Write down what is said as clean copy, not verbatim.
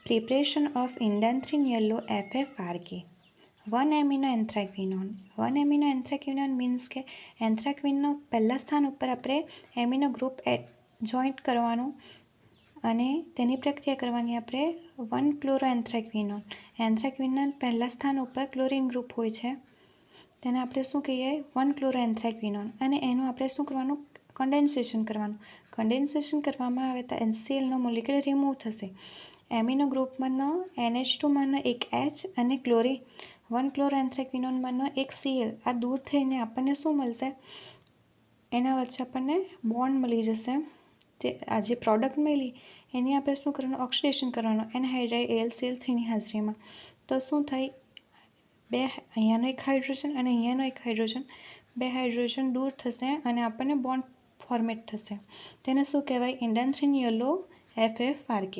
Preparation of indanthrine yellow FFRK. 1 amino anthraquinone. 1 amino anthraquinone means કે એન્થ્રાક્વિનનો પહેલા સ્થાન ઉપર આપણે એમિનો ગ્રુપ જોઈન્ટ કરવાનું અને તેની પ્રક્રિયા કરવાની આપણે 1 ક્લોરો એન્થ્રાક્વિનોન. એન્થ્રાક્વિનના પહેલા સ્થાન ઉપર ક્લોરીન ગ્રુપ હોય છે, તેને આપણે શું કહીએ? 1 ક્લોરો એન્થ્રાક્વિનોન. અને એનું આપણે શું કરવાનું? કન્ડેન્સેશન કરવાનું. કન્ડેન્સેશન કરવામાં આવે તો NClનો મોલિક્યુલ રિમૂવ થશે. એમિનો ગ્રુપમાંનો NH2માંનો એક H અને ક્લોરીન 1 ક્લોરો એન્થ્રાક્વિનોનમાંનો એક Cl આ દૂર થઈને આપણને શું મળશે? એના વચ્ચે આપણને બોન્ડ મળી જશે. તે આ જે પ્રોડક્ટ મળી એની આપણે શું કરવાનું? ઓક્સિડેશન કરવાનું એનહાઇડ્રાઇડ AlCl3ની હાજરીમાં. તો શું થાય? બે અહીંયાનો એક હાઇડ્રોજન અને અહીંયાનો એક હાઇડ્રોજન, બે હાઇડ્રોજન દૂર થશે અને આપણને બોન્ડ ફોર્મેટ થશે. તેને શું કહેવાય? ઇન્ડેન્થ્રીન યલો FFRK.